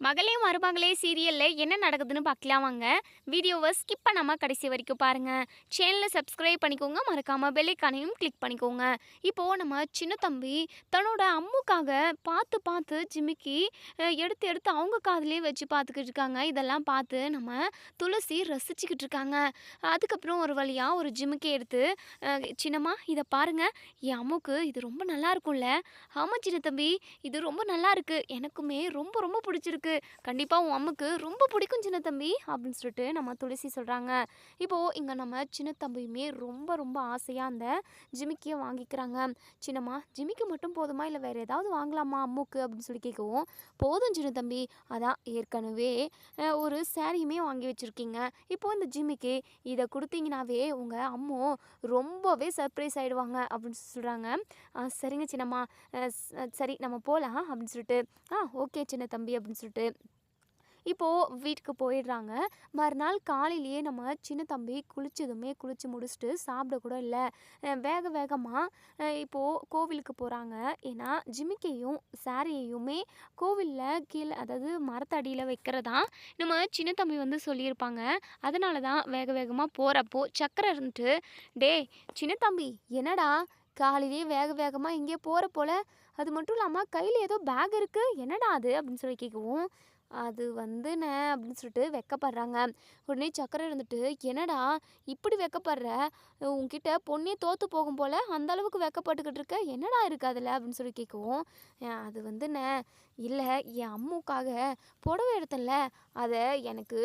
மகளே மருமகளே சீரியல்ல என்ன நடக்குதுன்னு பார்க்கலாம் வாங்க. வீடியோவை ஸ்கிப் பண்ணாம கடைசி வரைக்கும் பாருங்க. சேனலை சப்ஸ்கிரைப் பண்ணிக்கோங்க, மறக்காம பெல் ஐகானையும் கிளிக் பண்ணிக்கோங்க. இப்போ நம்ம சின்ன தம்பி தன்னோட அம்முக்காக பார்த்து பார்த்து ஜிமிக்கி எடுத்து எடுத்து அவங்க காதுலயே வச்சு பார்த்துக்கிட்டு இருக்காங்க. இதெல்லாம் பார்த்து நம்ம துளசி ரசிச்சுக்கிட்டு இருக்காங்க. அதுக்கப்புறம் ஒரு வழியா ஒரு ஜிமிக்கி எடுத்து சின்னம்மா இதை பாருங்க, என் அம்முக்கு இது ரொம்ப நல்லா இருக்கும்ல. ஆமா சின்ன தம்பி, இது ரொம்ப நல்லா இருக்கு, எனக்குமே ரொம்ப ரொம்ப பிடிச்சிருக்கு, கண்டிப்பா உன் அம்முக்கு ரொம்ப பிடிக்கும் சின்ன தம்பி அப்படின்னு சொல்லிட்டு நம்ம துளசி சொல்றாங்க. இப்போ இங்க நம்ம சின்ன தம்பியுமே ரொம்ப ரொம்ப ஆசையா அந்த ஜிமிக்கியை வாங்கிக்கிறாங்க. சின்னம்மா ஜிமிக்கி மட்டும் போதுமா, இல்லை வேற ஏதாவது வாங்கலாமா அம்முக்கு அப்படின்னு சொல்லி கேட்கவும், போதும் சின்ன தம்பி, அதான் ஏற்கனவே ஒரு சாரியுமே வாங்கி வச்சிருக்கீங்க, இப்போ இந்த ஜிமிக்கி இதை கொடுத்தீங்கன்னாவே உங்க அம்மு ரொம்பவே சர்ப்ரைஸ் ஆயிடுவாங்க அப்படின்னு சொல்றாங்க. சரிங்க சின்னம்மா, சரி நம்ம போகலாம் அப்படின்னு சொல்லிட்டு, ஓகே சின்ன தம்பி அப்படின்னு சொல்லிட்டு இப்போது வீட்டுக்கு போயிடுறாங்க. மறுநாள் காலையிலேயே நம்ம சின்ன தம்பி குளிச்சதுமே குளித்து முடிச்சுட்டு சாப்பிட கூட இல்லை. வேக வேகமாக இப்போது கோவிலுக்கு போகிறாங்க. ஏன்னா ஜிமிக்கையும் சாரியையுமே கோவிலில் கீழே, அதாவது மரத்தடியில் வைக்கிறதா நம்ம சின்ன தம்பி வந்து சொல்லியிருப்பாங்க. அதனால தான் வேக வேகமாக போகிறப்போ சக்கரை இருந்துட்டு, டே சின்ன தம்பி என்னடா காலையிலேயே வேக வேகமாக எங்கேயோ போகிற போல, அது மட்டும் இல்லாமல் கையில் ஏதோ பேக் இருக்குது, என்னடா அது அப்படின்னு சொல்லி கேட்கவும், அது வந்துண்ணே அப்படின்னு சொல்லிட்டு வெக்கப்படுறாங்க. உடனே சக்கரை இருந்துட்டு, என்னடா இப்படி வெக்கப்படுற, உன்கிட்ட பொண்ணே தோற்று போகும் போல் அந்த அளவுக்கு வெக்கப்பட்டுக்கிட்டு இருக்க, என்னடா இருக்குது அதில் அப்படின்னு சொல்லி கேட்கவும், அது வந்துண்ணே, இல்லை என் அம்முக்காக புடவை எடுத்தேன்ல, அதை எனக்கு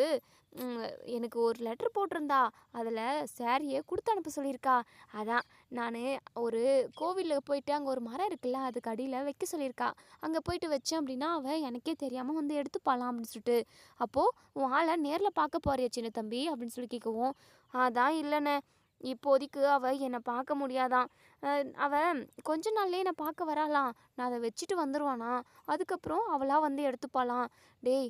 எனக்கு ஒரு லெட்டர் போட்டிருந்தா, அதில் சாரியை கொடுத்து அனுப்ப சொல்லியிருக்கா, அதான் நான் ஒரு கோவிலில் போயிட்டு அங்கே ஒரு மரம் இருக்குல்ல, அதுக்கு அடியில் வைக்க சொல்லியிருக்கா, அங்கே போயிட்டு வச்சேன் அப்படின்னா அவள் எனக்கே தெரியாமல் வந்து எடுத்துப்பாலாம் அப்படின்னு சொல்லிட்டு, அப்போது உன் ஆளை நேரில் பார்க்க போறியா சின்ன தம்பி அப்படின்னு சொல்லி கேட்கவும், அதான் இல்லைண்ணே, இப்போதைக்கு அவள் என்னை பார்க்க முடியாதான், அவள் கொஞ்ச நாள்லேயே என்னை பார்க்க வராலாம், நான் அதை வச்சுட்டு வந்துடுவானா, அதுக்கப்புறம் அவளாக வந்து எடுத்துப்பாலாம். டேய்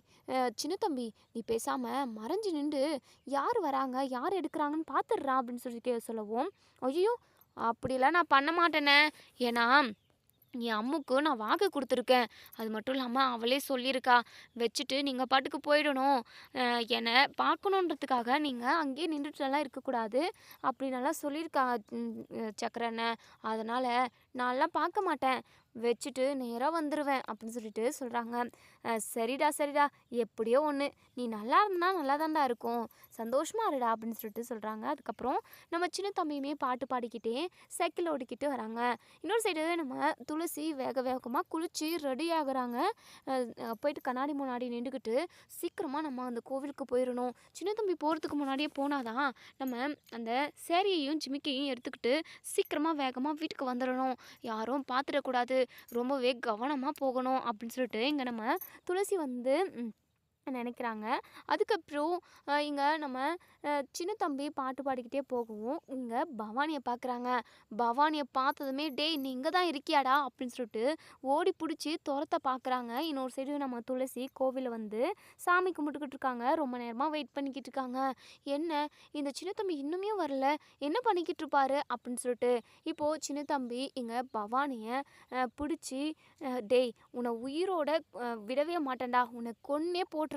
சின்ன தம்பி, நீ பேசாமல் மறைஞ்சு நின்று யார் வராங்க யார் எடுக்கிறாங்கன்னு பார்த்துடுறா அப்படின்னு சொல்லி சொல்லவும், ஐயோ அப்படிலாம் நான் பண்ண மாட்டேனே, ஏன்னா என் அம்முக்கு நான் வாக்கு கொடுத்துருக்கேன், அது மட்டும் இல்லாமல் அவளே சொல்லியிருக்கா, வச்சுட்டு நீங்கள் பாட்டுக்கு போயிடணும், என்னை பார்க்கணுன்றதுக்காக நீங்கள் அங்கேயே நின்றுட்டுலாம் இருக்கக்கூடாது அப்படின்னலாம் சொல்லியிருக்கா சக்கரனை, அதனால் நான்லாம் பார்க்க மாட்டேன், வச்சுட்டு நேராக வந்துடுவேன் அப்படின்னு சொல்லிட்டு சொல்கிறாங்க. சரிடா சரிடா, எப்படியோ ஒன்று, நீ நல்லா இருந்தா நல்லா தான்டா இருக்கும், சந்தோஷமா இருடா அப்படின்னு சொல்லிட்டு சொல்கிறாங்க. அதுக்கப்புறம் நம்ம சின்ன தம்பியுமே பாட்டு பாடிக்கிட்டே சைக்கிள் ஓடிக்கிட்டு வராங்க. இன்னொரு சைடு நம்ம துளசி வேக வேகமாக குளித்து ரெடி ஆகுறாங்க. போயிட்டு கண்ணாடி முன்னாடி நின்றுக்கிட்டு, சீக்கிரமாக நம்ம அந்த கோவிலுக்கு போயிடணும், சின்ன தம்பி போகிறதுக்கு முன்னாடியே போனாதான் நம்ம அந்த சேரியையும் ஜிமிக்கையும் எடுத்துக்கிட்டு சீக்கிரமாக வேகமாக வீட்டுக்கு வந்துடணும், யாரும் பார்த்துடக்கூடாது, ரொம்பவே கவனமாக போகணும் அப்படின்னு சொல்லிட்டு இங்கே நம்ம துளசி வந்து நினைக்கிறாங்க. அதுக்கப்புறம் இங்கே நம்ம சின்ன தம்பி பாட்டு பாடிக்கிட்டே போகவும் இங்கே பவானியை பார்க்குறாங்க. பவானியை பார்த்ததுமே, டேய் நீ இங்கே தான் இருக்கியாடா அப்படின்னு சொல்லிட்டு ஓடி பிடிச்சி துரத்த பார்க்குறாங்க. இன்னொரு சைடு நம்ம துளசி கோவிலில் வந்து சாமி கும்பிட்டுக்கிட்டு இருக்காங்க. ரொம்ப நேரமாக வெயிட் பண்ணிக்கிட்டு இருக்காங்க. என்ன இந்த சின்ன தம்பி இன்னுமே வரல, என்ன பண்ணிக்கிட்டு இருப்பாரு அப்படின்னு சொல்லிட்டு இப்போது சின்ன தம்பி இங்கே பவானியை பிடிச்சி, டேய் உன்னை உயிரோட விடவே மாட்டேன்டா, உன்னை கொன்னே போட்டுருவேன்,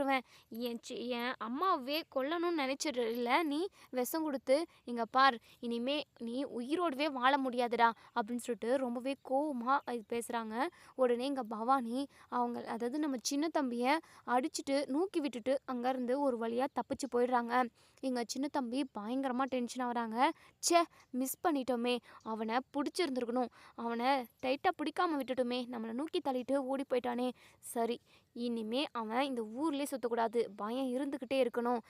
என் அம்மாவே கொல்லணும்னு நினச்சிடல நீ விஷம் கொடுத்து, இங்கே பார் இனிமே நீ உயிரோடவே வாழ முடியாதுடா அப்படின்னு சொல்லிட்டு ரொம்பவே கோவமாக பேசுகிறாங்க. உடனே இங்கே பவானி அவங்க, அதாவது நம்ம சின்ன தம்பியை அடிச்சுட்டு நூக்கி விட்டுட்டு அங்கேருந்து ஒரு வழியாக தப்பிச்சு போயிடுறாங்க. எங்கள் சின்ன தம்பி பயங்கரமாக டென்ஷன் ஆகுறாங்க. ச்சே மிஸ் பண்ணிட்டோமே, அவனை பிடிச்சிருந்துருக்கணும், அவனை டைட்டாக பிடிக்காம விட்டுட்டோமே, நம்மளை நூக்கி தள்ளிட்டு ஓடி போயிட்டானே, சரி இனிமே அவன் இந்த ஊர்லேயே சுற்றக்கூடாது, பயம் இருந்துக்கிட்டே இருக்கணும்,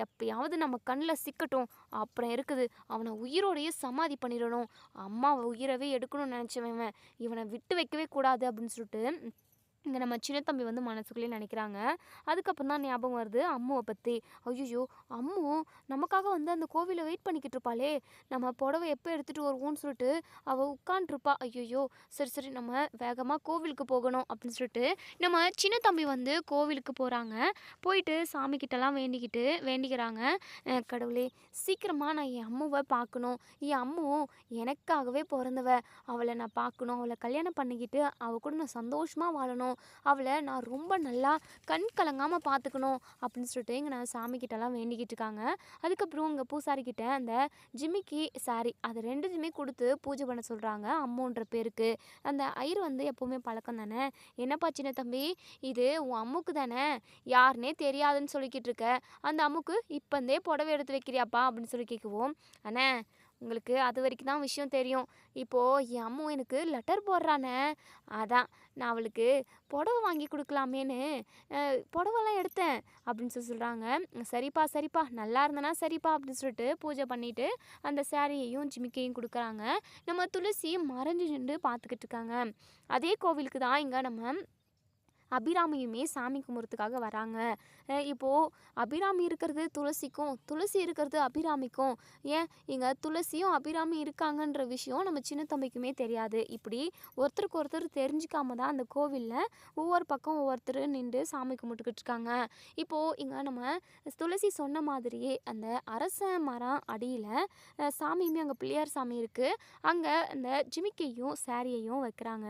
எப்பயாவது நம்ம கண்ணில் சிக்கட்டும், அப்புறம் இருக்குது அவனை உயிரோடையே சமாதி பண்ணிடணும், அம்மாவை உயிரவே எடுக்கணும்னு நினச்சவன் இவனை விட்டு வைக்கவே கூடாது அப்படின்னு சொல்லிட்டு இங்கே நம்ம சின்ன தம்பி வந்து மனசுக்குள்ளேயே நினைக்கிறாங்க. அதுக்கப்புறம் தான் ஞாபகம் வருது அம்முவை பற்றி. ஐயோ அம்மு நமக்காக வந்து அந்த கோவிலில் வெயிட் பண்ணிக்கிட்டு இருப்பாளே, நம்ம புடவை எப்போ எடுத்துகிட்டு வருவோம்னு சொல்லிட்டு அவள் உட்காண்ட்ருப்பா. ஐயோ சரி சரி நம்ம வேகமாக கோவிலுக்கு போகணும் அப்படின்னு சொல்லிட்டு நம்ம சின்ன தம்பி வந்து கோவிலுக்கு போகிறாங்க. போயிட்டு சாமிக்கிட்டலாம் வேண்டிக்கிறாங்க. கடவுளே சீக்கிரமாக நான் என் அம்முவை பார்க்கணும், என் அம்மு எனக்காகவே பிறந்தவ, அவளை நான் பார்க்கணும், அவளை கல்யாணம் பண்ணிக்கிட்டு அவள் கூட நான் சந்தோஷமாக வாழணும், இருக்கணும், அவளை நான் ரொம்ப நல்லா கண் கலங்காமல் பார்த்துக்கணும் அப்படின்னு சொல்லிட்டு இங்கே நான் சாமிக்கிட்டலாம் வேண்டிக்கிட்டு இருக்காங்க. அதுக்கப்புறம் இங்கே பூசாரிக்கிட்ட அந்த ஜிமிக்கி சாரி அது ரெண்டுத்தையுமே கொடுத்து பூஜை பண்ண சொல்கிறாங்க அம்முன்ற பேருக்கு. அந்த ஐயர் வந்து எப்போவுமே பழக்கம் தானே, என்னப்பா சின்ன தம்பி இது உன் அம்முக்கு தானே, யாருனே தெரியாதுன்னு சொல்லிக்கிட்டு இருக்க, அந்த அம்முக்கு இப்போந்தே புடவை எடுத்து வைக்கிறியாப்பா அப்படின்னு சொல்லி கேட்குவோம். அண்ணே உங்களுக்கு அது வரைக்கும் தான் விஷயம் தெரியும், இப்போது என் அம்மு எனக்கு லெட்டர் போடுறானே, அதான் நான் அவளுக்கு புடவை வாங்கி கொடுக்கலாமேன்னு புடவெல்லாம் எடுத்தேன் அப்படின்னு சொல்கிறாங்க. சரிப்பா சரிப்பா நல்லா இருந்தனா சரிப்பா அப்படின்னு சொல்லிட்டு பூஜை பண்ணிவிட்டு அந்த சாரியையும் ஜிமிக்கையும் கொடுக்குறாங்க. நம்ம துளசி மறைஞ்சு நின்று பார்த்துக்கிட்டு இருக்காங்க. அதே கோவிலுக்கு தான் இங்கே நம்ம அபிராமியுமே சாமி கும்பிட்றதுக்காக வராங்க. இப்போது அபிராமி இருக்கிறது துளசிக்கும், துளசி இருக்கிறது அபிராமிக்கும், ஏன் இங்கே துளசியும் அபிராமி இருக்காங்கன்ற விஷயம் நம்ம சின்ன தம்பிக்குமே தெரியாது. இப்படி ஒருத்தருக்கு ஒருத்தர் தெரிஞ்சிக்காம தான் அந்த கோவிலில் ஒவ்வொரு பக்கம் ஒவ்வொருத்தர் நின்று சாமி கும்பிட்டுக்கிட்டு இருக்காங்க. இப்போது இங்கே நம்ம துளசி சொன்ன மாதிரியே அந்த அரச மரம் அடியில் சாமியுமே அங்கே பிள்ளையார் சாமி இருக்குது, அங்கே அந்த ஜிமிக்கையும் சாரியையும் வைக்கிறாங்க.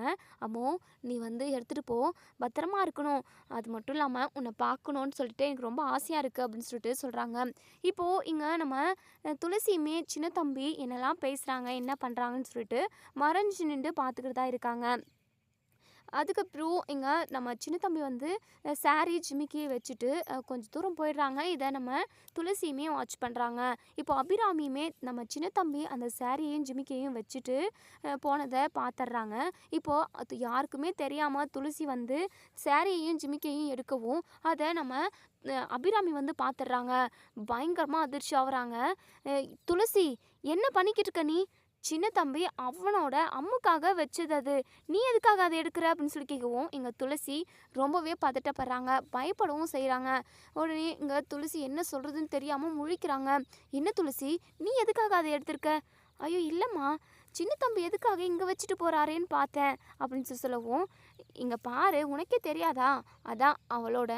அம்மோ நீ வந்து எடுத்துகிட்டு போ, பத்திரமா இருக்கணும், அது மட்டும் இல்லாமல் உன்னை பார்க்கணுன்னு சொல்லிட்டு எனக்கு ரொம்ப ஆசையாக இருக்குது அப்படின்னு சொல்லிட்டு சொல்கிறாங்க. இப்போது இங்கே நம்ம துளசியுமே சின்ன தம்பி என்னெல்லாம் பேசுகிறாங்க என்ன பண்ணுறாங்கன்னு சொல்லிட்டு மறைஞ்சு நின்று பார்த்துக்கிட்டு தான் இருக்காங்க. அதுக்கப்புறம் இங்கே நம்ம சின்ன தம்பி வந்து சாரி ஜிமிக்கியை வச்சுட்டு கொஞ்சம் தூரம் போயிடுறாங்க. இதை நம்ம துளசியுமே வாட்ச் பண்ணுறாங்க. இப்போ அபிராமியுமே நம்ம சின்ன தம்பி அந்த சாரியையும் ஜிமிக்கையும் வச்சுட்டு போனதை பார்த்துட்றாங்க. இப்போது அது யாருக்குமே தெரியாமல் துளசி வந்து சாரியையும் ஜிமிக்கையும் எடுக்கவும் அதை நம்ம அபிராமி வந்து பார்த்துட்றாங்க. பயங்கரமாக அதிர்ச்சி ஆகுறாங்க. துளசி என்ன பண்ணிக்கிட்டு இருக்க நீ, சின்ன தம்பி அவனோட அம்முக்காக வச்சது அது, நீ எதுக்காக அதை எடுக்கிற அப்படின்னு சொல்லி கேட்கவும் இங்கே துளசி ரொம்பவே பதட்டப்படுறாங்க, பயப்படவும் செய்கிறாங்க. உடனே இங்கே துளசி என்ன சொல்கிறதுன்னு தெரியாமல் முழிக்கிறாங்க. என்ன துளசி நீ எதுக்காக அதை எடுத்திருக்க, ஐயோ இல்லைம்மா சின்ன தம்பி எதுக்காக இங்கே வச்சுட்டு போகிறாரேன்னு பார்த்தேன் அப்படின்னு சொல்லவும், இங்கே பாரு உனக்கே தெரியாதா, அதான் அவளோட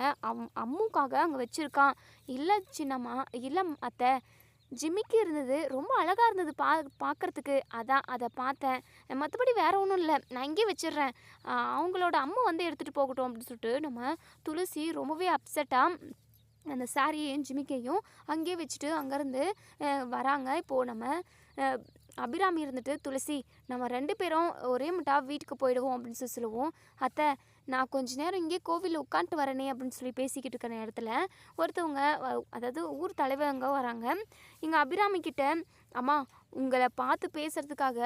அம்முக்காக அங்கே வச்சுருக்கான். இல்லை சின்னம்மா, இல்லை அத்தை, ஜிமிக்கி இருந்தது ரொம்ப அழகாக இருந்தது பார்க்குறதுக்கு, அதான் அதை பார்த்தேன், மற்றபடி வேறு ஒன்றும் இல்லை, நான் இங்கே வச்சிடுறேன், அவங்களோட அம்மா வந்து எடுத்துகிட்டு போகட்டும் அப்படின்னு சொல்லிட்டு நம்ம துளசி ரொம்பவே அப்செட்டாக அந்த சாரியையும் ஜிமிக்கையும் அங்கேயே வச்சுட்டு அங்கேருந்து வராங்க. இப்போது நம்ம அபிராமி இருந்துட்டு துளசி நம்ம 2 பேரும் ஒரே முட்டா வீட்டுக்கு போயிடுவோம் அப்படின்னு சொல்லுவோம். அத்தை நான் கொஞ்ச நேரம் இங்கே கோவிலில் உட்காந்துட்டு வரேனே அப்படின்னு சொல்லி பேசிக்கிட்டு இருக்கிற நேரத்தில் ஒருத்தவங்க அதாவது ஊர் தலைவங்க வராங்க. இங்கே அபிராமி கிட்ட, அம்மா உங்களை பார்த்து பேசுகிறதுக்காக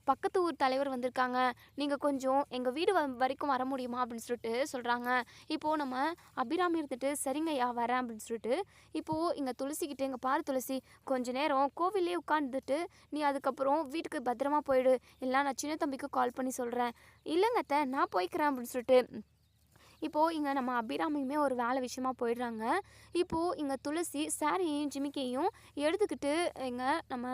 பக்கத்து ஊர் தலைவர் வந்திருக்காங்க, நீங்கள் கொஞ்சம் எங்கள் வீடு வரைக்கும் வர முடியுமா அப்படின்னு சொல்லிட்டு சொல்கிறாங்க. இப்போது நம்ம அபிராமி இருந்துட்டு சரிங்கய்யா வரேன் அப்படின்னு சொல்லிட்டு இப்போது இங்கே துளசிக்கிட்ட, இங்கே பாரு துளசி கொஞ்ச நேரம் கோவிலே உட்காந்துட்டு நீ அதுக்கப்புறம் வீட்டுக்கு பத்திரமா போயிடு, இல்லை நான் சின்ன தம்பிக்கு கால் பண்ணி சொல்கிறேன். இல்லைங்க அத்தை நான் போய்க்கிறேன் அப்படின்னு சொல்லிட்டு இப்போது இங்கே நம்ம அபிராமியுமே ஒரு வேலை விஷயமா போயிடுறாங்க. இப்போது இங்கே துளசி சாரியையும் ஜிமிக்கையும் எடுத்துக்கிட்டு இங்கே நம்ம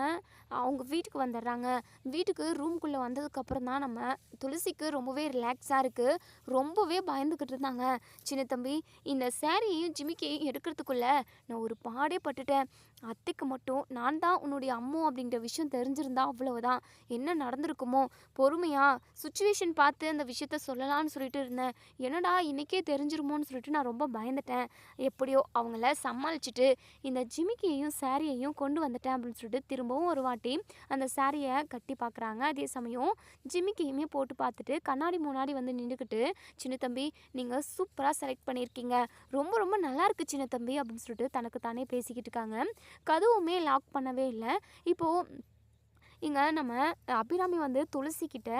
அவங்க வீட்டுக்கு வந்துடுறாங்க. வீட்டுக்கு ரூம்குள்ளே வந்ததுக்கப்புறம் தான் நம்ம துளசிக்கு ரொம்பவே ரிலாக்ஸாக இருக்குது. ரொம்பவே பயந்துக்கிட்டு இருந்தாங்க. சின்ன தம்பி இந்த சாரியையும் ஜிமிக்கையும் எடுக்கிறதுக்குள்ளே நான் ஒரு பாடே பட்டுட்டேன். அத்தைக்கு மட்டும் நான் தான் உன்னுடைய அம்மு அப்படிங்கிற விஷயம் தெரிஞ்சிருந்தா அவ்வளவுதான், என்ன நடந்திருக்குமோ, பொறுமையாக சுச்சுவேஷன் பார்த்து அந்த விஷயத்த சொல்லலான்னு சொல்லிட்டு இருந்தேன், என்னடா இன்றைக்கே தெரிஞ்சிருமோன்னு சொல்லிட்டு நான் ரொம்ப பயந்துட்டேன். எப்படியோ அவங்கள சமாளிச்சுட்டு இந்த ஜிமிக்கியையும் சாரியையும் கொண்டு வந்துட்டேன் அப்படின்னு சொல்லிட்டு திரும்பவும் ஒரு வாட்டி அந்த சாரியை கட்டி பார்க்குறாங்க. அதே சமயம் ஜிமிக்கியுமே போட்டு பார்த்துட்டு கண்ணாடி முன்னாடி வந்து நின்றுக்கிட்டு, சின்ன தம்பி நீங்கள் சூப்பராக செலக்ட் பண்ணியிருக்கீங்க, ரொம்ப ரொம்ப நல்லா இருக்குது சின்ன தம்பி அப்படின்னு சொல்லிட்டு தனக்கு தானே பேசிக்கிட்டு இருக்காங்க. கதவுமே லாக் பண்ணவே இல்லை. இப்போது இங்கே நம்ம அபிராமி வந்து துளசிக்கிட்ட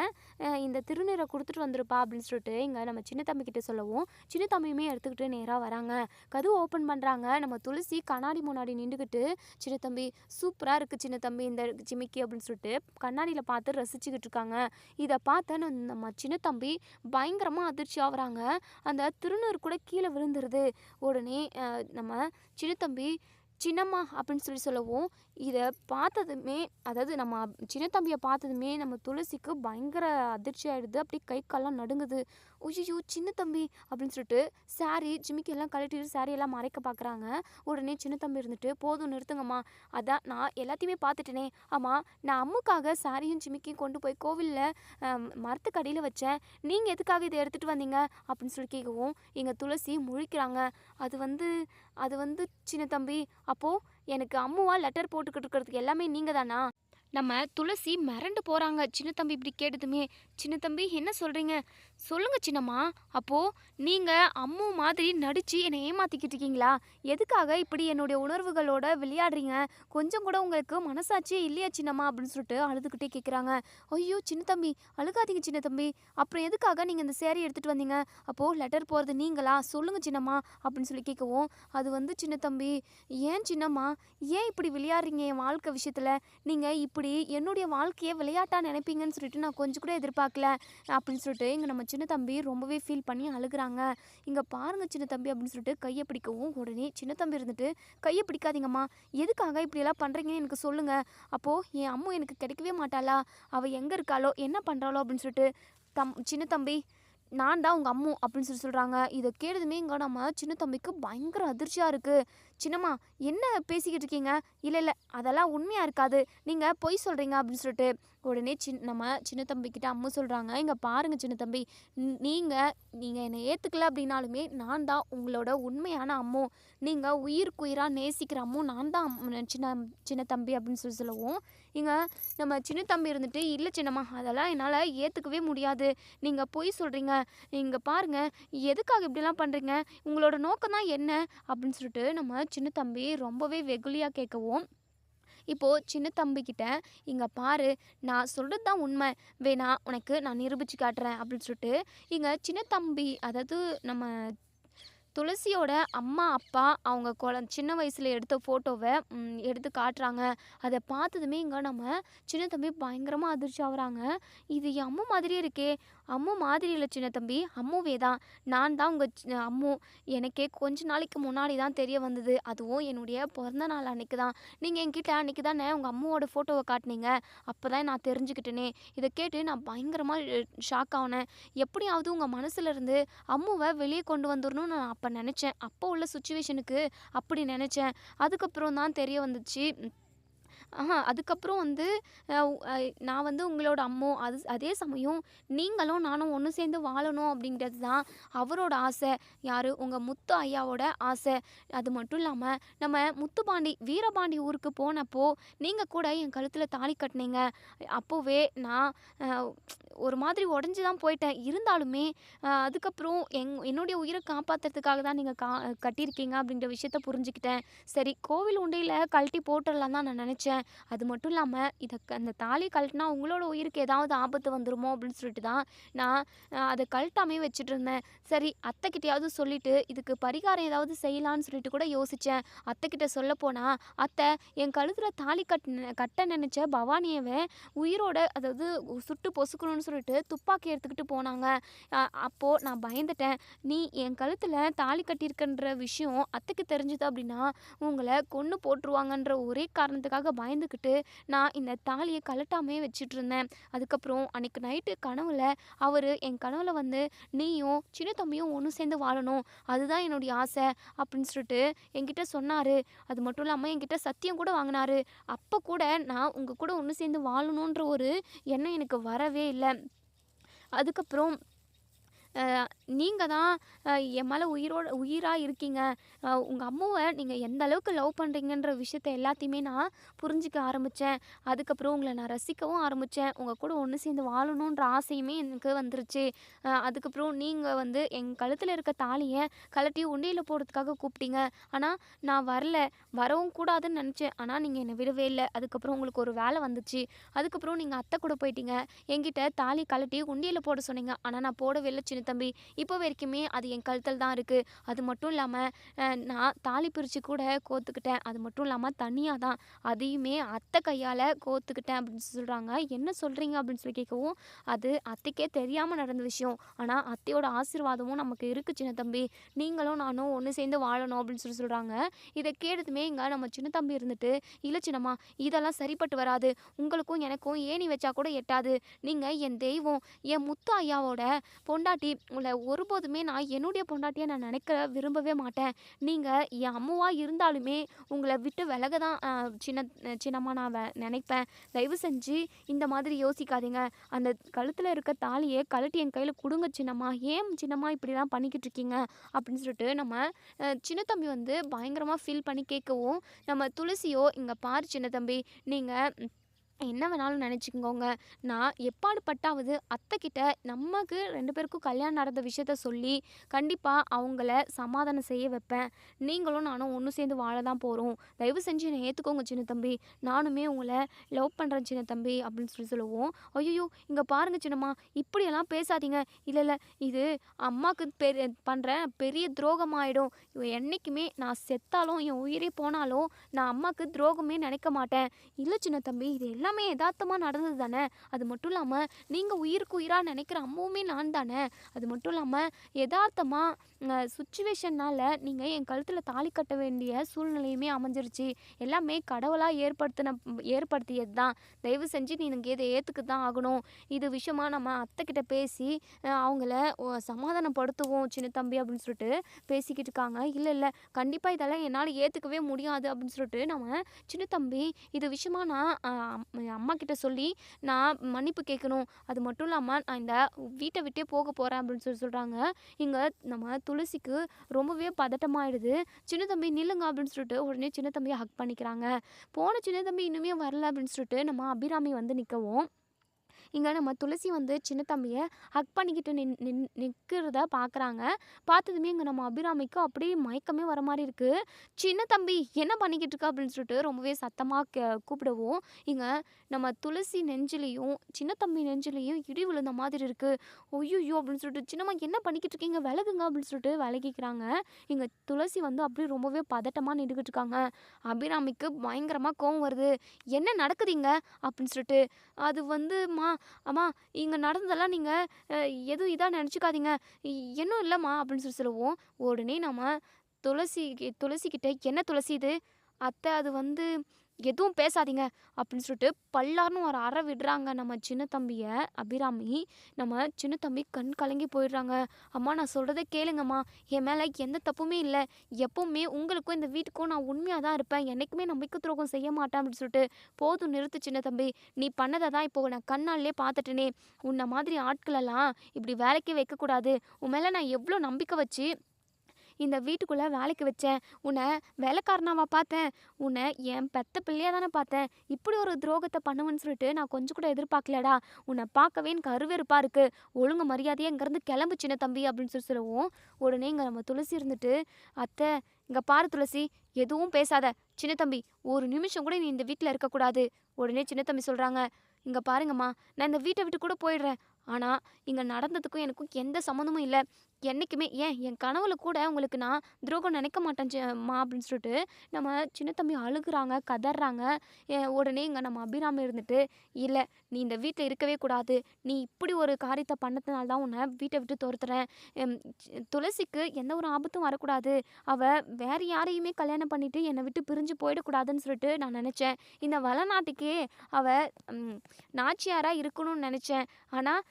இந்த திருநீரை கொடுத்துட்டு வந்துருப்பா அப்படின்னு சொல்லிட்டு இங்கே நம்ம சின்ன தம்பிக்கிட்ட சொல்லவும் சின்ன தம்பியுமே எடுத்துக்கிட்டு நேராக வராங்க. கதவு ஓப்பன் பண்ணுறாங்க. நம்ம துளசி கண்ணாடி முன்னாடி நின்றுக்கிட்டு, சின்ன தம்பி சூப்பராக இருக்குது சின்ன தம்பி இந்த ஜிமிக்கி அப்படின்னு சொல்லிட்டு கண்ணாடியில் பார்த்து ரசிச்சுக்கிட்டு இருக்காங்க. இதை பார்த்த நம்ம சின்ன தம்பி பயங்கரமாக அதிர்ச்சி ஆகுறாங்க. அந்த திருநீர் கூட கீழே விழுந்துருது. உடனே நம்ம சின்ன தம்பி சின்னம்மா அப்படின்னு சொல்லவும், இத பார்த்ததுமே அதாவது நம்ம சின்ன தம்பிய பார்த்ததுமே நம்ம துளசிக்கு பயங்கர அதிர்ச்சி ஆயிடுது. அப்படியே கை கால்லாம் நடுங்குது. "ஐயய்யோ! சின்ன தம்பி" அப்படின்னு சொல்லிட்டு ஜிமிக்கி எல்லாம் கழட்டிட்டு எல்லாம் மறைக்க பார்க்குறாங்க. உடனே சின்ன தம்பி இருந்துட்டு, "போதும் நிறுத்துங்கம்மா. அதான் நான் எல்லாத்தையுமே பார்த்துட்டேனே. ஆமா, நான் அம்முக்காக சாரியும் ஜிமிக்கியும் கொண்டு போய் கோவில்ல மரத்துக்கு அடியில வச்சேன். நீங்க எதுக்காக இத எடுத்துட்டு வந்தீங்க?" அப்படின்னு சொல்லி கேட்கவும், எங்க துளசி முழிக்கிறாங்க. "அது வந்து அது வந்து சின்ன தம்பி, அப்போ எனக்கு அம்முவா லெட்டர் போட்டுக்கிட்டு இருக்கிறதுக்கு எல்லாமே நீங்க தானா?" நம்ம துளசி மிரண்டு போறாங்க. சின்ன தம்பி இப்படி கேட்டதுமே, "சின்ன தம்பி என்ன சொல்றீங்க? சொல்லுங்க சின்னம்மா. அப்போ நீங்க அம்மு மாதிரி நடிச்சு என்னை ஏமாத்திக்கிட்டு இருக்கீங்களா? எதுக்காக இப்படி என்னுடைய உணர்வுகளோட விளையாடுறீங்க? கொஞ்சம் கூட உங்களுக்கு மனசாட்சியே இல்லையா சின்னம்மா?" அப்படின்னு சொல்லிட்டு அழுதுகிட்டே கேட்குறாங்க. "ஐயோ! சின்ன தம்பி, அழுகாதீங்க சின்ன தம்பி. அப்புறம் எதுக்காக நீங்க இந்த சேரி எடுத்துட்டு வந்தீங்க? அப்போ லெட்டர் போறது நீங்களா? சொல்லுங்க சின்னம்மா." அப்படின்னு சொல்லி கேட்கவும், "அது வந்து சின்ன தம்பி, ஏன் சின்னம்மா, ஏன் இப்படி விளையாடுறீங்க என் வாழ்க்கை விஷயத்துல? நீங்க இப்படி என்னுடைய வாழ்க்கைய விளையாட்டா நினைப்பீங்கன்னு சொல்லிட்டு நான் கொஞ்சம் கூட எதிர்பார்க்கல." அப்படின்னு சொல்லிட்டு இங்க நம்ம சின்ன தம்பி ரொம்பவே ஃபீல் பண்ணி அழுகுறாங்க. "இங்க பாருங்க சின்ன தம்பி" அப்படின்னு சொல்லிட்டு கையை பிடிக்கவும், உடனே சின்ன தம்பி இருந்துட்டு, "கையை பிடிக்காதீங்கம்மா. எதுக்காக இப்படியெல்லாம் பண்றீங்கன்னு எனக்கு சொல்லுங்க. அப்போ என் அம்மு எனக்கு கிடைக்கவே மாட்டாளா? அவ எங்க இருக்காளோ, என்ன பண்றாளோ?" அப்படின்னு சொல்லிட்டு சின்ன தம்பி, "நான் தான் உங்க அம்மு" அப்படின்னு சொல்றாங்க. இத கேட்டதுமே இங்க நம்ம சின்ன தம்பிக்கு பயங்கர அதிர்ச்சியா இருக்கு. "சின்னம்மா, என்ன பேசிக்கிட்டு இருக்கீங்க? இல்ல இல்ல, அதெல்லாம் உண்மையா இருக்காது. நீங்க பொய் சொல்றீங்க" அப்படின்னு சொல்லிட்டு உடனே நம்ம சின்ன தம்பிக்கிட்ட அம்மு சொல்றாங்க. "இங்க பாருங்க சின்ன தம்பி, நீங்க நீங்க என்னை ஏத்துக்கல அப்படின்னாலுமே நான் தான் உங்களோட உண்மையான அம்மு. நீங்க உயிருக்கு உயிரா நேசிக்கிற அம்மு நான் தான் சின்ன சின்ன தம்பி" அப்படின்னு சொல்லவும், இங்க நம்ம சின்ன தம்பி இருந்துட்டு, "இல்ல சின்னம்மா, அதெல்லாம் என்னால ஏத்துக்கவே முடியாது. நீங்க பொய் சொல்றீங்க. இங்க பாருங்க, எதுக்காக இப்படிலாம் பண்றீங்க? உங்களோட நோக்கம் தான் என்ன?" அப்படின்னு சொல்லிட்டு நம்ம சின்ன தம்பி ரொம்பவே வெகுளியா கேட்கவும், இப்போ சின்ன தம்பிக்கிட்ட, "இங்க பாரு, நான் சொல்றது தான் உண்மை. வேணா உனக்கு நான் நிரூபிச்சு காட்டுறேன்" அப்படின்னு சொல்லிட்டு இங்க சின்ன தம்பி அதாவது நம்ம துளசியோட அம்மா, அப்பா அவங்க சின்ன வயசுல எடுத்த ஃபோட்டோவ எடுத்து காட்டுறாங்க. அத பார்த்ததுமே இங்க நம்ம சின்ன தம்பி பயங்கரமா அதிர்ச்சி ஆவுறாங்க. "இது என் அம்மு மாதிரியே இருக்கே!" "அம்மு மாதிரி இல்ல சின்ன தம்பி, அம்முவே தான். நான் தான் உங்க அம்மு. எனக்கே கொஞ்ச நாளைக்கு முன்னாடி தான் தெரிய வந்தது. அதுவும் என்னுடைய பிறந்த நாள் அன்னைக்கு தான். நீங்க என்கிட்ட அன்னைக்கு தானே உங்க அம்முவோட ஃபோட்டோவ காட்டுனீங்க. அப்பதான் நான் தெரிஞ்சுக்கிட்டேனே." இத கேட்டு நான் பயங்கரமா ஷாக் ஆவுனேன். எப்படியாவது உங்க மனசுல இருந்து அம்முவ வெளிய கொண்டு வந்துரணும்னு நான் அப்ப நெனச்சேன். அப்போ உள்ள சிச்சுவேஷனுக்கு அப்படி நெனச்சேன். அதுக்கப்புறம் தான் தெரிய வந்துச்சு. அதுக்கப்புறம் வந்து அ அ நான் வந்து உங்களோட அம்மு. அதே சமயம் நீங்களும் நானும் ஒண்ணு சேர்ந்து வாழணும் அப்படிங்கிறது தான் அவரோட ஆசை. யாரு? உங்க முத்து ஐயாவோட ஆசை. அது மட்டும் இல்லாம நம்ம முத்துப்பாண்டி, வீரபாண்டி ஊருக்கு போனப்போ, நீங்க கூட என் கழுத்துல தாலி கட்டுனீங்க. அப்போவே நான் அ ஒரு மாதிரி உடைஞ்சு தான் போயிட்டேன். இருந்தாலுமே அதுக்கப்புறம் என்னுடைய உயிர காப்பாத்துறதுக்காக தான் நீங்க கட்டியிருக்கீங்க அப்படின்ற விஷயத்த புரிஞ்சுக்கிட்டேன். சரி, கோவில் உண்டியல கழட்டி போட்டுறலாம் தான் நான் நெனச்சேன். அது மட்டும் இல்லாம அந்த தாலி கழட்டினா உங்களோட உயிருக்கு ஏதாவது ஆபத்து வந்துருமோ அப்படின்னு சொல்லிட்டு தான் நான் அத கழட்டாமயே வச்சுட்டுருந்தேன். சரி, அத்தைக்கிட்டயாவது சொல்லிட்டு இதுக்கு பரிகாரம் ஏதாவது செய்யலான்னு சொல்லிட்டு கூட யோசிச்சேன். அத்தைக்கிட்ட சொல்லப்போனா, "அத்தை, என் கழுத்துல தாலி கட்ட நெனச்ச பவானியவ உயிரோட அதாவது சுட்டு பொசுக்கணும்னு சொல்லிட்டு துப்பாக்கி எடுத்துக்கிட்டு போனாங்க. அப்போ நான் பயந்துட்டேன். நீ என் கழுத்துல தாலி கட்டியிருக்கன்ற விஷயம் அத்தைக்கு தெரிஞ்சது அப்படின்னா, உங்கள கொன்னு போட்டுருவாங்கன்ற ஒரே காரணத்துக்காக பயந்துக்கிட்டு, நான் இந்த தாலிய கழட்டாமயே வச்சுட்டுருந்தேன். அதுக்கப்புறம் அன்னைக்கு நைட்டு கனவுல அவரு என் கனவுல வந்து, "நீயும் சின்ன தம்பியும் ஒண்ணு சேர்ந்து வாழணும். அதுதான் என்னுடைய ஆசை" அப்படின்னு சொல்லிட்டு என்கிட்ட சொன்னாரு. அது மட்டும் இல்லாம என்கிட்ட சத்தியம் கூட வாங்குனாரு. அப்ப கூட நான் உங்க கூட ஒண்ணு சேர்ந்து வாழணுன்ற ஒரு எண்ணம் எனக்கு வரவே இல்ல. அதுக்கப்புறம் அ நீங்க தான் என் மேல உயிரா இருக்கீங்க. உங்க அம்மாவ நீங்க எந்த அளவுக்கு லவ் பண்றீங்கன்ற விஷயத்த எல்லாத்தையுமே நான் புரிஞ்சுக்க ஆரம்பிச்சேன். அதுக்கப்புறம் உங்கள நான் ரசிக்கவும் ஆரம்பிச்சேன். உங்க கூட ஒண்ணு சேர்ந்து வாழணுன்ற ஆசையுமே எனக்கு வந்துருச்சு. அதுக்கப்புறம் நீங்க வந்து என் கழுத்துல இருக்க தாலிய கழட்டி உண்டியல்ல போடுறதுக்காக கூப்பிட்டீங்க. ஆனா நான் வரல. வரவும் கூடாதுன்னு நெனச்சேன். ஆனா நீங்க என்ன விடவே இல்ல. அதுக்கப்புறம் உங்களுக்கு ஒரு வேலை வந்துச்சு. அதுக்கப்புறம் நீங்க அத்தை கூட போயிட்டீங்க. என்கிட்ட தாலி கழட்டி உண்டியல்ல போட சொன்னீங்க. ஆனா நான் போடவே இல்ல சின்ன சின்ன தம்பி. இப்போ வரைக்குமே அது என் கழுத்தில் தான் இருக்குது. அது மட்டும் இல்லாமல் நான் தாலி பிரித்து கூட கோத்துக்கிட்டேன். அது மட்டும் இல்லாமல் தனியாக தான் அதையுமே அத்தை கையால் கோத்துக்கிட்டேன் அப்படின்னு சொல்கிறாங்க. என்ன சொல்கிறீங்க அப்படின்னு சொல்லி கேட்கவும், அது அத்தைக்கே தெரியாமல் நடந்த விஷயம். ஆனால் அத்தையோட ஆசீர்வாதமும் நமக்கு இருக்குது சின்ன தம்பி. நீங்களும் நானும் ஒன்று சேர்ந்து வாழணும் அப்படின்னு சொல்கிறாங்க. இதை கேட்டதுமே இங்கே நம்ம சின்ன தம்பி இருந்துட்டு, இல்லை சின்னம்மா, இதெல்லாம் சரிப்பட்டு வராது. உங்களுக்கும் எனக்கும் ஏணி வச்சா கூட எட்டாது. நீங்கள் என் தெய்வம், என் முத்து ஐயாவோட பொண்டாட்டி. உங்களை ஒருபோதுமே நான் என்னுடைய பொண்டாட்டியை நான் நினைக்க விரும்பவே மாட்டேன். நீங்கள் என் அம்மாவாக இருந்தாலுமே உங்களை விட்டு விலக தான் சின்னம்மா நான் நினைப்பேன். தயவு செஞ்சு இந்த மாதிரி யோசிக்காதீங்க. அந்த கழுத்தில் இருக்க தாலியை கழட்டி என் கையில் கொடுங்க சின்னம்மா. ஏன் சின்னம்மா இப்படிலாம் பண்ணிக்கிட்டு இருக்கீங்க அப்படின்னு சொல்லிட்டு நம்ம சின்ன தம்பி வந்து பயங்கரமாக ஃபீல் பண்ணி கேட்கவும், நம்ம துளசியோ, இங்கே பாரு சின்ன தம்பி, நீங்கள் என்ன வேணாலும் நினச்சிக்கோங்க. நான் எப்பாடுபட்டாவது அத்தைக்கிட்ட நமக்கு 2 பேருக்கும் கல்யாணம் நடந்த விஷயத்த சொல்லி கண்டிப்பாக அவங்கள சமாதானம் செய்ய வைப்பேன். நீங்களும் நானும் ஒன்று சேர்ந்து வாழ தான் போகிறோம். தயவு செஞ்சு என்னை ஏற்றுக்கோங்க சின்ன தம்பி. நானுமே உங்களை லவ் பண்ணுறேன் சின்ன தம்பி அப்படின்னு சொல்லுவோம். ஐயோ, இங்கே பாருங்கள் சின்னம்மா, இப்படியெல்லாம் பேசாதீங்க. இல்லை இல்லை, இது அம்மாவுக்கு பண்ணுற பெரிய துரோகமாயிடும். என்றைக்குமே நான் செத்தாலும் என் உயிரே போனாலும் நான் அம்மாவுக்கு துரோகமே நினைக்க மாட்டேன். இல்லை சின்ன தம்பி, இது எல்லாமே யதார்த்தமாக நடந்தது தானே. அது மட்டும் இல்லாமல் நீங்கள் உயிருக்கு உயிராக நினைக்கிற அம்மாவுமே நான் தானே. அது மட்டும் இல்லாமல் யதார்த்தமாக சுச்சுவேஷனால் நீங்கள் என் கழுத்தில் தாலி கட்ட வேண்டிய சூழ்நிலையுமே அமைஞ்சிருச்சு. எல்லாமே கடவுளாக ஏற்படுத்தியது தான். தயவு செஞ்சு நீங்கள் இதை ஏற்றுக்கு தான் ஆகணும். இது விஷயமா நம்ம அத்தைக்கிட்ட பேசி அவங்கள சமாதானப்படுத்துவோம் சின்ன தம்பி அப்படின்னு சொல்லிட்டு பேசிக்கிட்டு இருக்காங்க. இல்லை இல்லை, கண்டிப்பாக இதெல்லாம் என்னால் ஏற்றுக்கவே முடியாது அப்படின்னு சொல்லிட்டு நம்ம சின்ன தம்பி, இது விஷயமா நான் அம்மா கிட்ட சொல்லி நான் மன்னிப்பு கேட்கணும். அது மட்டும் இல்லாமல் நான் இந்த வீட்டை விட்டே போக போகிறேன் அப்படின்னு சொல்கிறாங்க. இங்கே நம்ம துளசிக்கு ரொம்பவே பதட்டமாயிடுது. சின்ன தம்பி நில்லுங்க அப்படின்னு சொல்லிட்டு உடனே சின்ன தம்பியை ஹக் பண்ணிக்கிறாங்க. போன சின்ன தம்பி இன்னுமே வரல அப்படின்னு சொல்லிட்டு நம்ம அபிராமி வந்து நிற்கவும், இங்கே நம்ம துளசி வந்து சின்ன தம்பியை ஹக் பண்ணிக்கிட்டு நிற்கிறத பார்க்குறாங்க. பார்த்ததுமே இங்கே நம்ம அபிராமிக்கு அப்படியே மயக்கமே வர மாதிரி இருக்குது. சின்ன தம்பி என்ன பண்ணிக்கிட்டு இருக்க அப்படின்னு சொல்லிட்டு ரொம்பவே சத்தமாக கூப்பிடவும், இங்கே நம்ம துளசி நெஞ்சிலையும் சின்ன தம்பி நெஞ்சிலையும் இடி விழுந்த மாதிரி இருக்குது. ஒய்யோ அப்படின்னு சொல்லிட்டு, சின்னம்மா என்ன பண்ணிக்கிட்டு இருக்கீங்க, விலகுங்க அப்படின்னு சொல்லிட்டு விலகிக்கிறாங்க. இங்கே துளசி வந்து அப்படியே ரொம்பவே பதட்டமாக நின்றுக்கிட்டு இருக்காங்க. அபிராமிக்கு பயங்கரமாக கோவம் வருது. என்ன நடக்குதுங்க அப்படின்னு சொல்லிட்டு, அது வந்துமா அம்மா, இங்கே நடந்ததெல்லாம் நீங்கள் எதுவும் இதாக நினச்சிக்காதீங்க, இன்னும் இல்லைம்மா அப்படின்னு சொல்லுவோம். உடனே நம்ம துளசிக்கிட்ட, என்ன துளசி இது, அத்தை அது வந்து எதுவும் பேசாதீங்க அப்படின்னு சொல்லிட்டு பல்லார்னு ஒரு அறை விடுறாங்க நம்ம சின்ன தம்பியை அபிராமி. நம்ம சின்ன தம்பி கண் கலங்கி போயிடுறாங்க. அம்மா நான் சொல்கிறத கேளுங்கம்மா, என் மேலே எந்த தப்புமே இல்லை. எப்போவுமே உங்களுக்கும் இந்த வீட்டுக்கும் நான் உண்மையாக தான் இருப்பேன். என்றைக்குமே நம்பிக்கை துரோகம் செய்ய மாட்டேன் அப்படின்னு சொல்லிட்டு, போதும் நிறுத்து சின்ன தம்பி, நீ பண்ணதை தான் இப்போ நான் கண்ணாலே பார்த்துட்டேனே. உன்னை மாதிரி ஆட்களெல்லாம் இப்படி வேலைக்கே வைக்கக்கூடாது. உன் மேலே நான் எவ்வளோ நம்பிக்கை வச்சு இந்த வீட்டுக்குள்ளே வேலைக்கு வச்சேன். உன்னை வேலைக்காரனாவா பார்த்தேன். உன்னை என் பெத்த பிள்ளையாக தானே பார்த்தேன். இப்படி ஒரு துரோகத்தை பண்ணுவேன்னு சொல்லிட்டு நான் கொஞ்சம் கூட எதிர்பார்க்கலடா. உன்னை பார்க்கவே எனக்கு அருவெறுப்பாக இருக்குது. ஒழுங்கு மரியாதையாக இங்கேருந்து கிளம்பு சின்ன தம்பி அப்படின்னு சொல்லுவோம். உடனே இங்கே நம்ம துளசி இருந்துட்டு, அத்தை இங்கே பாரு துளசி, எதுவும் பேசாத. சின்ன தம்பி ஒரு நிமிஷம் கூட நீ இந்த வீட்டில் இருக்கக்கூடாது. உடனே சின்ன தம்பி சொல்கிறாங்க, இங்கே பாருங்கம்மா, நான் இந்த வீட்டை விட்டு கூட போயிடுறேன். ஆனால் இங்கே நடந்ததுக்கும் எனக்கும் எந்த சம்மந்தமும் இல்லை. என்றைக்குமே என் கனவுல கூட உங்களுக்கு நான் துரோகம் நினைக்க மாட்டேன் மா அப்படின்னு சொல்லிட்டு நம்ம சின்ன தம்பி அழுகுறாங்க, கதறாங்க. உடனே இங்கே நம்ம அபிராமி இருந்துட்டு, இல்லை நீ இந்த வீட்டில் இருக்கவே கூடாது. நீ இப்படி ஒரு காரியத்தை பண்ணதுனால தான் உன்னை வீட்டை விட்டு துரத்துறேன். துளசிக்கு எந்த ஒரு ஆபத்தும் வரக்கூடாது. அவள் வேறு யாரையுமே கல்யாணம் பண்ணிவிட்டு என்னை விட்டு பிரிஞ்சு போயிடக்கூடாதுன்னு சொல்லிட்டு நான் நினச்சேன். இந்த வளநாட்டுக்கே அவள் நாச்சியாராக இருக்கணும்னு நினச்சேன். ஆனால்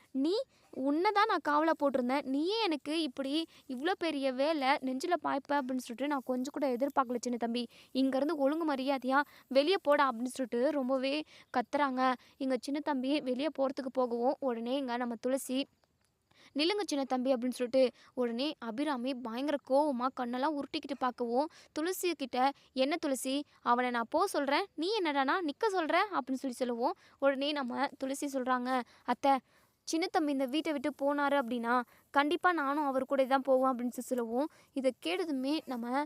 உன்னை தான் நான் காவலை போட்டிருந்தேன். நீயே எனக்கு இப்படி இவ்வளோ பெரிய வேலை நெஞ்சில் பாய்ப்ப அப்படின்னு சொல்லிட்டு நான் கொஞ்சம் கூட எதிர்பார்க்கல சின்ன தம்பி. இங்கேருந்து ஒழுங்கு மரியாதையாக வெளியே போடா அப்படின்னு சொல்லிட்டு ரொம்பவே கத்துறாங்க. இங்கே சின்ன தம்பி வெளியே போகிறதுக்கு போகவும், உடனே இங்கே நம்ம துளசி நில்லுங்க சின்ன தம்பி அப்படின்னு சொல்லிட்டு உடனே அபிராமி பயங்கர கோவமாக கண்ணெல்லாம் உருட்டிக்கிட்டு பார்க்கவும், துளசி கிட்ட, என்ன துளசி, அவனை நான் போக சொல்கிறேன், நீ என்னடானா நிற்க சொல்கிற அப்படின்னு சொல்லுவோம். உடனே நம்ம துளசி சொல்கிறாங்க, அத்தை சின்ன தம்பி இந்த வீட்டை விட்டு போனார் அப்படின்னா கண்டிப்பாக நானும் அவர் கூட தான் போவேன் அப்படின்னு சொல்லுவோம். இதை கேட்டதுமே நம்ம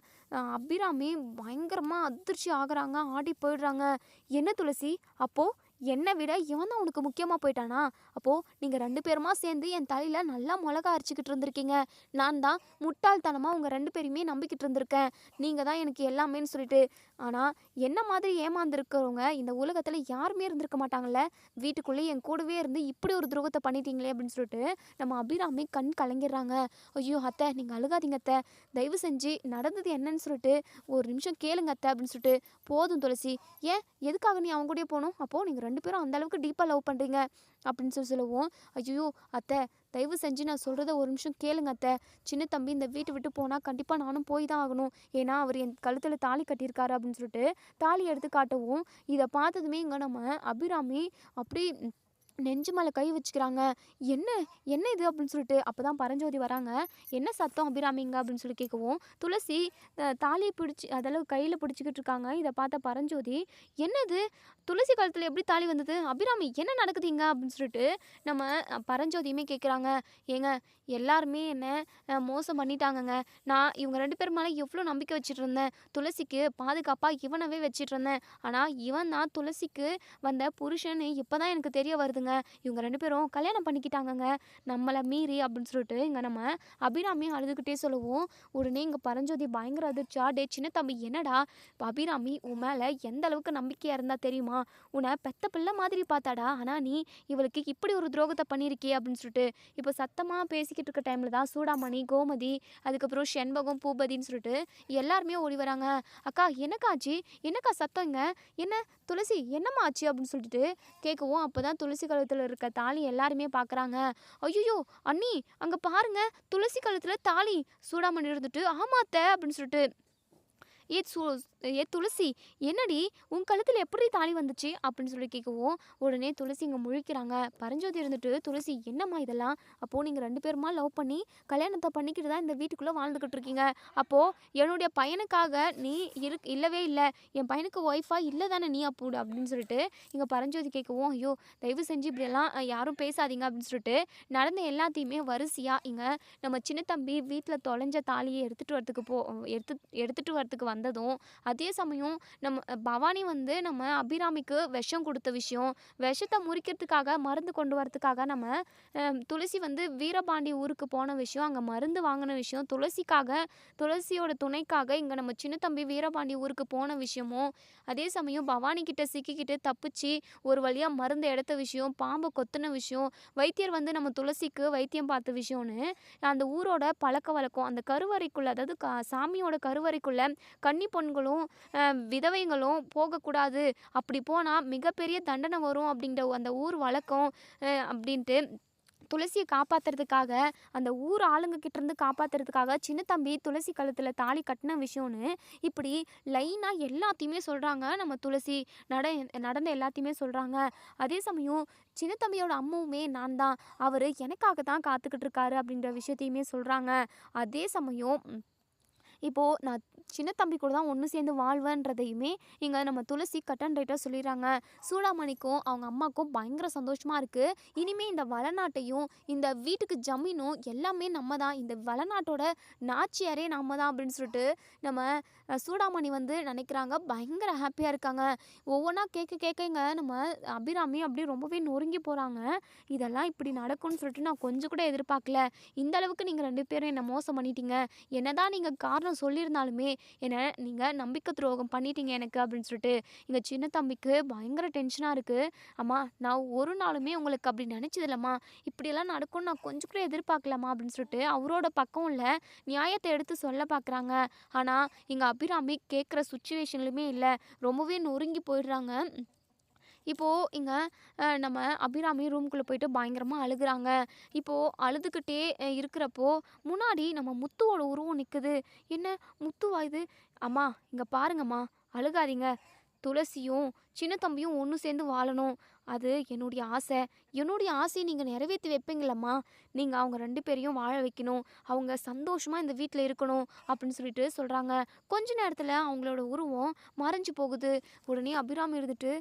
அபிராமி பயங்கரமாக அதிர்ச்சி ஆகுறாங்க, ஆடி போயிடுறாங்க. என்ன துளசி, அப்போது என்னை விட இவன் தான் உனக்கு முக்கியமாக போயிட்டானா? அப்போது நீங்கள் 2 பேருமா சேர்ந்து என் தலையில் நல்லா மிளகா அரைச்சிக்கிட்டு இருந்திருக்கீங்க. நான் தான் முட்டாள்தனமாக உங்கள் 2 பேரையுமே நம்பிக்கிட்டு இருந்திருக்கேன். நீங்கள் தான் எனக்கு எல்லாமேன்னு சொல்லிட்டு. ஆனால் என்ன மாதிரி ஏமாந்துருக்கிறவங்க இந்த உலகத்தில் யாருமே இருந்திருக்க மாட்டாங்கல்ல. வீட்டுக்குள்ளேயே என் கூடவே இருந்து இப்படி ஒரு துரோகத்தை பண்ணிட்டீங்களே அப்படின்னு சொல்லிட்டு நம்ம அபிராமி கண் கலங்கிடுறாங்க. ஐயோ அத்தை, நீங்கள் அழுகாதீங்க அத்தை, தயவு செஞ்சு நடந்தது என்னன்னு சொல்லிட்டு ஒரு நிமிஷம் கேளுங்க அத்தை அப்படின்னு சொல்லிட்டு. போதும் துளசி, ஏன் எதுக்காக நீ அவங்க கூடயே போகணும்? அப்போது நீங்கள் 2 பேரும் அந்த அளவுக்கு டீப்பாக லவ் பண்ணுறீங்க அப்படின்னு சொல்லுவோம். ஐயோ அத்தை, தயவு செஞ்சு நான் சொல்கிறத ஒரு நிமிஷம் கேளுங்க அத்தை. சின்ன தம்பி இந்த வீட்டை விட்டு போனால் கண்டிப்பாக நானும் போய் தான் ஆகணும். ஏன்னா அவர் என் கழுத்தில் தாலி கட்டியிருக்காரு அப்படின்னு சொல்லிட்டு தாலி எடுத்து காட்டவும், இதை பார்த்ததுமே இங்கே நம்ம அபிராமி அப்படி நெஞ்சு மேலே கை வச்சுக்கிறாங்க. என்ன என்ன இது அப்படின்னு சொல்லிட்டு. அப்போ தான் பரஞ்சோதி வராங்க. என்ன சத்தம் அபிராமிங்க அப்படின்னு சொல்லி கேட்கவும், துளசி தாலியை பிடிச்சி அதெல்லாம் கையில் பிடிச்சிக்கிட்டு இருக்காங்க. இதை பார்த்த பரஞ்சோதி, என்னது துளசி கழுத்தில் எப்படி தாலி வந்தது? அபிராமி என்ன நடக்குதுங்க அப்படின்னு சொல்லிட்டு நம்ம பரஞ்சோதியுமே கேட்குறாங்க. ஏங்க, எல்லாருமே என்ன மோசம் பண்ணிட்டாங்கங்க. நான் இவங்க 2 பேர் மேலே எவ்வளோ நம்பிக்கை வச்சுட்டு இருந்தேன். துளசிக்கு பாதுகாப்பாக இவனவே வச்சுட்டு இருந்தேன். ஆனால் இவன் தான் துளசிக்கு வந்த புருஷன்னு இப்போ தான் எனக்கு தெரிய வருதுங்க. இவங்க 2 பேரும் கல்யாணம் பண்ணிக்கிட்டாங்கங்க நம்மளை மீறி அப்படின்னு சொல்லிட்டு இங்கே நம்ம அபிராமி அழுதுகிட்டே சொல்லுவோம். உடனே இங்கே பரஞ்சோதி பயங்கர அதிர்ச்சியா, டே சின்ன தம்பி என்னடா, அபிராமி உன் மேலே எந்த அளவுக்கு நம்பிக்கையாக இருந்தா தெரியுமா? உன்னை பெத்த பிள்ளை மாதிரி பார்த்தாடா, ஆனால் நீ இவளுக்கு இப்படி ஒரு துரோகத்தை பண்ணியிருக்கியே அப்படின்னு சொல்லிட்டு. இப்போ சத்தமாக பேசிக்கிட்டு இருக்க டைமில் தான் சூடாமணி, கோமதி, அதுக்கப்புறம் செண்பகம், பூபதின்னு சொல்லிட்டு எல்லாருமே ஓடி வராங்க. அக்கா என்னக்காச்சு, என்னக்கா சத்தங்க, என்ன துளசி என்னம்மா ஆச்சு அப்படின்னு சொல்லிட்டு கேட்கவும், அப்போ தான் துளசி கழுத்தில் இருக்க தாலி எல்லாருமே பார்க்குறாங்க. ஐயோ அண்ணி, அங்கே பாருங்க, துளசி கழுத்தில் தாலி. சூடாமணி இருந்துட்டு ஆமாத்த அப்படின்னு சொல்லிட்டு, ஏ சு ஏ துளசி, என்னடி உன் கழுத்தில் எப்படி தாலி வந்துச்சு அப்படின்னு சொல்லி கேட்கவும், உடனே துளசி இங்கே முழிக்கிறாங்க. பரஞ்சோதி இருந்துட்டு, துளசி என்னம்மா இதெல்லாம்? அப்போது நீங்கள் 2 பேருமா லவ் பண்ணி கல்யாணத்தை பண்ணிக்கிட்டு தான் இந்த வீட்டுக்குள்ளே வாழ்ந்துக்கிட்டு இருக்கீங்க. அப்போது என்னுடைய பையனுக்காக நீ இல்லவே இல்லை, என் பையனுக்கு ஒய்ஃபாக இல்லை தானே நீ அப்போ அப்படின்னு சொல்லிட்டு இங்கே பரஞ்சோதி கேட்கவும், ஐயோ தயவு செஞ்சு இப்படியெல்லாம் யாரும் பேசாதீங்க அப்படின்னு சொல்லிட்டு நடந்த எல்லாத்தையுமே வரிசையாக இங்கே நம்ம சின்ன தம்பி வீட்டில் தொலைஞ்ச தாலியை எடுத்துகிட்டு வரத்துக்கு வந்ததும், அதே சமயம் நம்ம பவானி வந்து நம்ம அபிராமிக்கு விஷம் கொடுத்த விஷயம், விஷத்தை முறிக்கிறதுக்காக மருந்து கொண்டு வரதுக்காக நம்ம துளசி வந்து வீரபாண்டி ஊருக்கு போன விஷயம், அங்கே மருந்து வாங்கின விஷயம், துளசியோட துணைக்காக இங்கே நம்ம சின்ன தம்பி வீரபாண்டி ஊருக்கு போன விஷயமும், அதே சமயம் பவானி கிட்ட சிக்கிக்கிட்டு தப்பிச்சு ஒரு வழியாக மருந்து எடுத்த விஷயம், பாம்பை கொத்தின விஷயம், வைத்தியர் வந்து நம்ம துளசிக்கு வைத்தியம் பார்த்த விஷயம்னு அந்த ஊரோட பழக்க வழக்கம், அந்த கருவறைக்குள்ளே, அதாவது சாமியோட கருவறைக்குள்ளே கன்னி பொண்களும் விதவைங்களும் போகக்கூடாது, அப்படி போனால் மிகப்பெரிய தண்டனை வரும் அப்படிங்கிற அந்த ஊர் வழக்கம் அப்படின்ட்டு துளசியை காப்பாற்றுறதுக்காக, அந்த ஊர் ஆளுங்க கிட்டேருந்து காப்பாற்றுறதுக்காக சின்ன தம்பி துளசி கழுத்தில் தாலி கட்டின விஷயம்னு இப்படி லைனாக எல்லாத்தையுமே சொல்கிறாங்க. நம்ம துளசி நடந்த எல்லாத்தையுமே சொல்கிறாங்க. அதே சமயம் சின்ன தம்பியோட அம்மாவுமே நான் தான், அவர் எனக்காக தான் காத்துக்கிட்டு இருக்காரு அப்படின்ற விஷயத்தையுமே சொல்கிறாங்க. அதே சமயம் இப்போது நான் சின்ன தம்பி கூட தான் ஒன்று சேர்ந்து வாழ்வேன்றதையுமே இங்கே நம்ம துளசி கட் அண்ட் ரைட்டாக சொல்லிடுறாங்க. சூடாமணிக்கும் அவங்க அம்மாவுக்கும் பயங்கர சந்தோஷமாக இருக்குது. இனிமேல் இந்த வளநாட்டையும் இந்த வீட்டுக்கு ஜமீனும் எல்லாமே நம்ம தான், இந்த வளநாட்டோட நாச்சியாரே நம்ம தான் அப்படின்னு சொல்லிட்டு நம்ம சூடாமணி வந்து நினைக்கிறாங்க. பயங்கர ஹாப்பியாக இருக்காங்க. ஒவ்வொன்றா கேட்க நம்ம அபிராமி அப்படியே ரொம்பவே நொறுங்கி போகிறாங்க. இதெல்லாம் இப்படி நடக்கும்னு சொல்லிட்டு நான் கொஞ்சம் கூட எதிர்பார்க்கல. இந்த அளவுக்கு நீங்கள் 2 பேரும் என்னை மோசம் பண்ணிட்டீங்க. என்னதான் நீங்கள் காரணம் சொல்லியிருந்தாலுமே என்ன நீங்கள் நம்பிக்கை துரோகம் பண்ணிட்டீங்க எனக்கு அப்படின்னு சொல்லிட்டு எங்கள் சின்ன தம்பிக்கு பயங்கர டென்ஷனாக இருக்குது. அம்மா, நான் ஒரு நாளுமே உங்களுக்கு அப்படி நினச்சதில்லம்மா, இப்படியெல்லாம் நடக்கும்னு நான் கொஞ்சம் கூட எதிர்பார்க்கலாமா அப்படின்னு சொல்லிட்டு அவரோட பக்கம் இல்லை நியாயத்தை எடுத்து சொல்ல பார்க்குறாங்க. ஆனால் இங்கே அபிராமி கேட்குற சுச்சுவேஷன்லையுமே இல்லை, ரொம்பவே நொறுங்கி போயிடுறாங்க. இப்போது இங்கே நம்ம அபிராமி ரூம்குள்ளே போயிட்டு பயங்கரமாக அழுகுறாங்க. இப்போது அழுதுகிட்டே இருக்கிறப்போ முன்னாடி நம்ம முத்துவோட உருவம் நிற்குது. என்ன முத்துவா இது? அம்மா இங்கே பாருங்கம்மா, அழுகாதீங்க. துளசியும் சின்ன தம்பியும் ஒன்று சேர்ந்து வாழணும், அது என்னுடைய ஆசை. என்னுடைய ஆசையை நீங்கள் நிறைவேற்றி வைப்பீங்களம்மா. நீங்கள் அவங்க 2 பேரையும் வாழ வைக்கணும், அவங்க சந்தோஷமாக இந்த வீட்டில் இருக்கணும் அப்படின்னு சொல்லிட்டு சொல்கிறாங்க. கொஞ்ச நேரத்தில் அவங்களோட உருவம் மறைஞ்சு போகுது. உடனே அபிராமி இருந்துட்டு,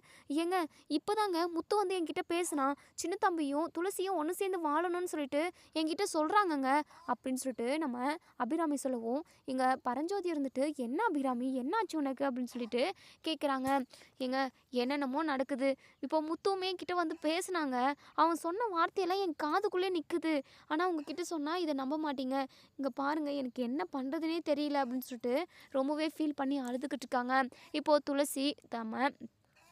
ஏங்க இப்போதாங்க முத்து வந்து என்கிட்ட பேசுனா, சின்ன தம்பியும் துளசியும் ஒன்று சேர்ந்து வாழணும்னு சொல்லிட்டு என்கிட்ட சொல்கிறாங்கங்க அப்படின்னு சொல்லிட்டு நம்ம அபிராமி சொல்லவும், இங்கே பரஞ்சோதி இருந்துட்டு, என்ன அபிராமி என்னாச்சு உனக்கு அப்படின்னு சொல்லிட்டு கேட்குறாங்க. ஏங்க என்னென்னமோ நடக்குது. இப்போ முத்துவுமே என்கிட்ட வந்து பேசுனாங்க. அவன் சொன்ன வார்த்தையெல்லாம் என் காதுக்குள்ளே நிக்குது. ஆனா உங்ககிட்ட சொன்னா இத நம்ப மாட்டீங்க. இங்க பாருங்க எனக்கு என்ன பண்றதுன்னே தெரியல அப்படின்னு சொல்லிட்டு ரொம்பவே ஃபீல் பண்ணி அழுதுகிட்டு இருக்காங்க. இப்போ துளசி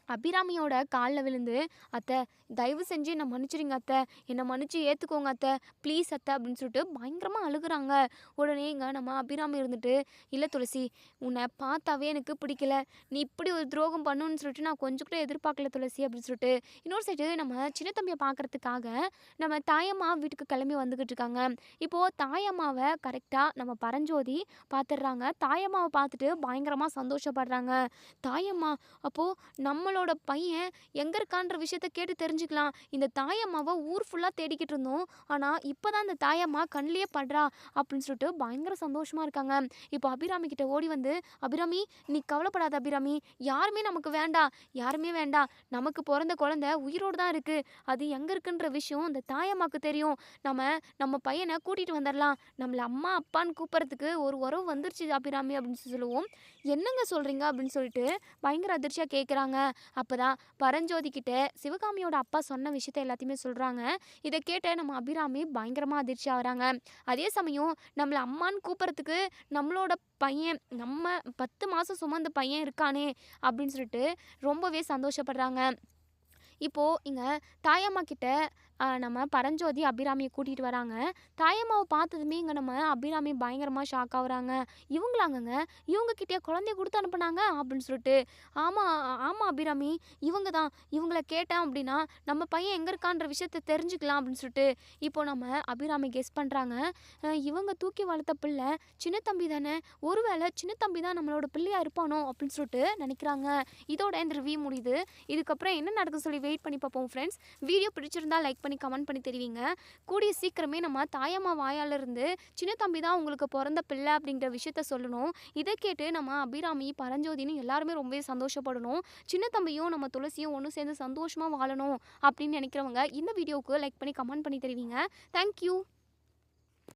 அபிராமியோட கால்ல விழுந்து, "அத்தை தயவு செஞ்சு என்ன மன்னிச்சிடுங்க அத்தை. என்ன மன்னிச்சு ஏத்துக்கோங்க அத்தை. ப்ளீஸ் அத்தை" அப்படின்னு சொல்லிட்டு பயங்கரமா அழுகுறாங்க. உடனேங்க நம்ம அபிராமி இருந்துட்டு, "இல்ல துளசி, உன்னை பார்த்தாவே எனக்கு பிடிக்கல. நீ இப்படி ஒரு துரோகம் பண்ணுன்னு சொல்லிட்டு நான் கொஞ்சம் கூட எதிர்பார்க்கல துளசி" அப்படின்னு சொல்லிட்டு, இன்னொரு சைடு நம்ம சின்ன தம்பிய பார்க்கறதுக்காக நம்ம தாயம்மா வீட்டுக்கு கிளம்பி வந்துகிட்டு இருக்காங்க. இப்போ தாயம்மாவ கரெக்ட்டா நம்ம பரஞ்சோதி பார்த்துடுறாங்க. தாயம்மாவ பார்த்துட்டு பயங்கரமா சந்தோஷப்படுறாங்க. தாயம்மா, அப்போ நம்மளோட பையன் எங்க இருக்கான்ற விஷயத்த கேட்டு தெரிஞ்சுக்கலாம். இந்த தாயம்மாவ ஊர் ஃபுல்லா தேடிக்கிட்டு இருந்தோம். ஆனா இப்பதான் இந்த தாயம்மா கண்லயே படுறா அப்படின்னு சொல்லிட்டு பயங்கர சந்தோஷமா இருக்காங்க. இப்போ அபிராமி கிட்ட ஓடி வந்து, "அபிராமி, நீ கவலைப்படாத அபிராமி. யாருமே நமக்கு வேண்டாம். யாருமே வேண்டாம். நமக்கு பொறந்த குழந்தை உயிரோட தான் இருக்கு. அது எங்க இருக்குன்ற விஷயம் இந்த தாயம்மாக்கு தெரியும். நம்ம நம்ம பையன கூட்டிட்டு வந்துரலாம். நம்மள அம்மா, அப்பான்னு கூப்பிடுறதுக்கு ஒரு உறவு வந்துருச்சு அபிராமி" அப்படின்னு சொல்லுவோம். "என்னங்க சொல்றீங்க?" அப்படின்னு சொல்லிட்டு பயங்கர அதிர்ச்சியா கேட்குறாங்க. அப்பதான் பரஞ்சோதி கிட்ட சிவகாமியோட அப்பா சொன்ன விஷயத்த எல்லாத்தையுமே சொல்றாங்க. இத கேட்ட நம்ம அபிராமி பயங்கரமா அதிர்ச்சி ஆகுறாங்க. அதே சமயம் நம்மள அம்மான்னு கூப்பிடுறதுக்கு நம்மளோட பையன், நம்ம 10 மாசம் சுமந்த பையன் இருக்கானே அப்படின்னு சொல்லிட்டு ரொம்பவே சந்தோஷப்படுறாங்க. இப்போ இங்க தாயம்மா கிட்ட நம்ம பரஞ்சோதி அபிராமிய கூட்டிட்டு வராங்க. தாயம்மாவ பார்த்ததுமே இங்க நம்ம அபிராமி பயங்கரமா ஷாக் ஆகுறாங்க. "இவங்களாங்கங்க? இவங்க கிட்டயா குழந்தைய குடுத்து அனுப்புனாங்க?" அப்படின்னு சொல்லிட்டு. "ஆமா, ஆமா அபிராமி. இவங்க தான். இவங்கள கேட்டேன் அப்படின்னா, நம்ம பையன் எங்க இருக்கான்ற விஷயத்த தெரிஞ்சுக்கலாம்" அப்படின்னு சொல்லிட்டு இப்போ நம்ம அபிராமி கெஸ் பண்றாங்க. இவங்க தூக்கி வளர்த்த பிள்ளை சின்ன தம்பி தானே! ஒருவேளை சின்ன தம்பி தான் நம்மளோட பிள்ளையா இருப்பானோ அப்படின்னு சொல்லிட்டு நினைக்கிறாங்க. இதோட இந்த ரிவ்யூ முடியுது. இதுக்கப்புறம் என்ன நடக்குதுன்னு சொல்லி வெயிட் பண்ணி பார்ப்போம் ஃப்ரெண்ட்ஸ். வீடியோ பிடிச்சிருந்தா லைக் பண்ணி கமெண்ட் பண்ணி தெரிவிங்க. கூடிய சீக்கிரமே நம்ம தாயம்மா வாயால இருந்து சின்ன தம்பி தான் உங்களுக்கு பிறந்த பிள்ளை அப்படிங்கிற விஷயத்த சொல்லணும். இதை கேட்டு நம்ம அபிராமி, பரஞ்சோதின்னு எல்லாருமே ரொம்பவே சந்தோஷப்படணும். சின்ன தம்பியும் நம்ம துளசியும் ஒன்று சேர்ந்து சந்தோஷமா வாழணும் அப்படின்னு நினைக்கிறவங்க இந்த வீடியோவுக்கு லைக் பண்ணி கமெண்ட் பண்ணி தெரிவிங்க. தேங்க்யூ.